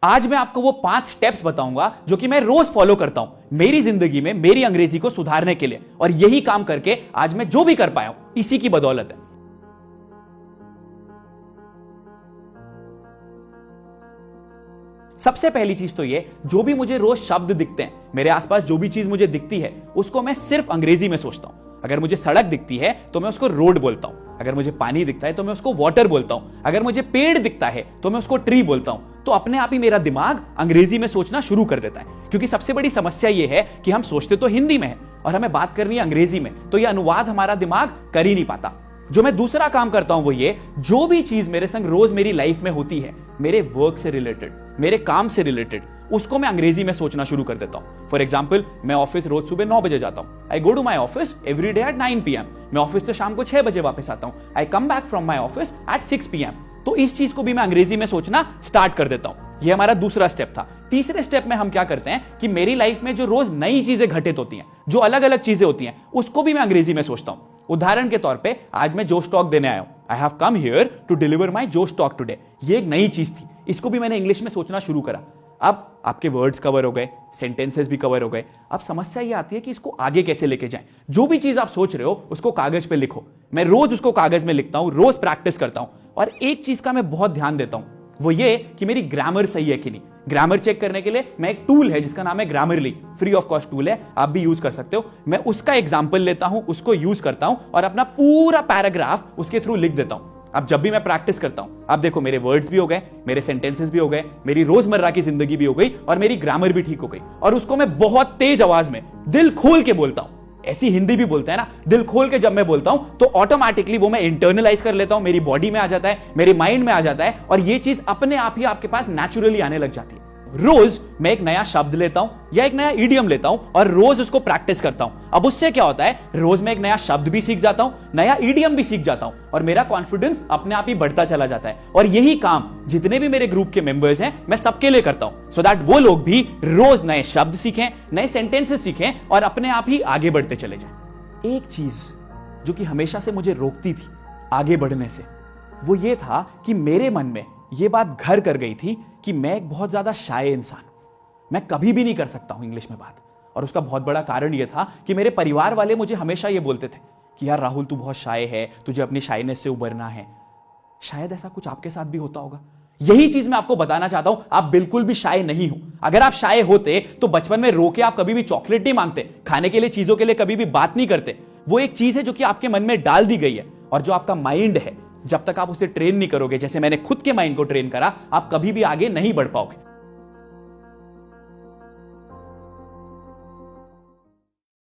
आज मैं आपको वो 5 स्टेप्स बताऊंगा जो कि मैं रोज फॉलो करता हूं मेरी जिंदगी में मेरी अंग्रेजी को सुधारने के लिए, और यही काम करके आज मैं जो भी कर पाया हूं इसी की बदौलत है। सबसे पहली चीज तो ये, जो भी मुझे रोज शब्द दिखते हैं, मेरे आसपास जो भी चीज मुझे दिखती है उसको मैं सिर्फ अंग्रेजी में सोचता हूं। अगर मुझे सड़क दिखती है तो मैं उसको रोड बोलता हूं, अगर मुझे पानी दिखता है तो मैं उसको वाटर बोलता हूं, अगर मुझे पेड़ दिखता है तो मैं उसको ट्री बोलता हूं। तो अपने आप ही मेरा दिमाग अंग्रेजी में सोचना शुरू कर देता है, क्योंकि सबसे बड़ी समस्या यह है कि हम सोचते तो हिंदी में है और हमें बात करनी है अंग्रेजी में, तो यह अनुवाद हमारा दिमाग कर ही नहीं पाता। जो मैं दूसरा काम करता हूं वो ये, जो भी चीज मेरे संग रोज मेरी लाइफ में होती है, मेरे वर्क से रिलेटेड, मेरे काम से रिलेटेड, उसको मैं अंग्रेजी में सोचना शुरू कर देता हूं। फॉर एग्जाम्पल, मैं ऑफिस रोज सुबह 9 बजे जाता हूं। I go to my office every day at 9 PM। मैं ऑफिस से शाम को 6 बजे वापस आता हूं। I come back from my office at 6 PM। तो इस चीज को भी मैं अंग्रेजी में सोचना स्टार्ट कर देता हूं। यह हमारा दूसरा स्टेप था। तीसरे स्टेप में हम क्या करते हैं कि मेरी लाइफ में जो रोज नई चीजें घटित होती हैं, जो अलग अलग चीजें होती हैं, उसको भी मैं अंग्रेजी में सोचता हूं। उदाहरण के तौर पे, आज मैं जोश टॉक देने आया हूं। I have come here to deliver my Josh talk today. ये एक नई चीज थी, इसको भी मैंने इंग्लिश में सोचना शुरू करा। अब आपके वर्ड्स कवर हो गए, सेंटेंसेस भी कवर हो गए। अब समस्या ये आती है कि इसको आगे कैसे लेके जाएं। जो भी चीज आप सोच रहे हो उसको कागज पे लिखो। मैं रोज उसको कागज में लिखता हूं, रोज प्रैक्टिस करता हूं, और एक चीज का मैं बहुत ध्यान देता हूं, वो ये कि मेरी ग्रामर सही है कि नहीं। ग्रामर चेक करने के लिए मैं एक टूल है जिसका नाम है Grammarly, free of cost tool है, आप भी यूज कर सकते हो। मैं उसका एग्जांपल लेता हूं, उसको यूज करता हूं और अपना पूरा पैराग्राफ उसके थ्रू लिख देता हूं। अब जब भी मैं प्रैक्टिस करता हूं, अब देखो मेरे वर्ड्स भी हो गए, मेरे सेंटेंसेस भी हो गए, मेरी रोजमर्रा की जिंदगी भी हो गई और मेरी ग्रामर भी ठीक हो गई। और उसको मैं बहुत तेज आवाज में दिल खोल के बोलता हूं। ऐसी हिंदी भी बोलते हैं ना, दिल खोल के जब मैं बोलता हूं तो ऑटोमेटिकली वो मैं इंटरनलाइज कर लेता हूं, मेरी बॉडी में आ जाता है, मेरे माइंड में आ जाता है, और ये चीज अपने आप ही आपके पास नेचुरली आने लग जाती है। रोज मैं एक नया शब्द लेता हूं या एक नया इडियम लेता हूं और रोज उसको प्रैक्टिस करता हूं। अब उससे क्या होता है, रोज मैं एक नया शब्द भी सीख जाता हूं, नया इडियम भी सीख जाता हूं, और मेरा कॉन्फिडेंस अपने आप ही बढ़ता चला जाता है। और यही काम जितने भी मेरे ग्रुप के मेंबर्स हैं, मैं सबके लिए करता हूं, सो दैट वो लोग भी रोज नए शब्द सीखें, नए सेंटेंसेस सीखें और अपने आप ही आगे बढ़ते चले जाएं। एक चीज जो कि हमेशा से मुझे रोकती थी आगे बढ़ने से, वो ये था कि मेरे मन में ये बात घर कर गई थी कि मैं एक बहुत ज्यादा शाय इंसान हूं। मैं कभी भी नहीं कर सकता हूं इंग्लिश में बात। और उसका बहुत बड़ा कारण यह था कि मेरे परिवार वाले मुझे हमेशा यह बोलते थे कि यार राहुल, तू बहुत शाय है, तुझे अपनी शायनेस से उबरना है। शायद ऐसा कुछ आपके साथ भी होता होगा। यही चीज मैं आपको बताना चाहता हूं, आप बिल्कुल भी शाय नहीं हो। अगर आप शाय होते तो बचपन में रो के आप कभी भी चॉकलेट नहीं मांगते, खाने के लिए चीजों के लिए कभी भी बात नहीं करते। वो एक चीज है जो कि आपके मन में डाल दी गई है, और जो आपका माइंड है, जब तक आप उसे ट्रेन नहीं करोगे, जैसे मैंने खुद के माइंड को ट्रेन करा, आप कभी भी आगे नहीं बढ़ पाओगे।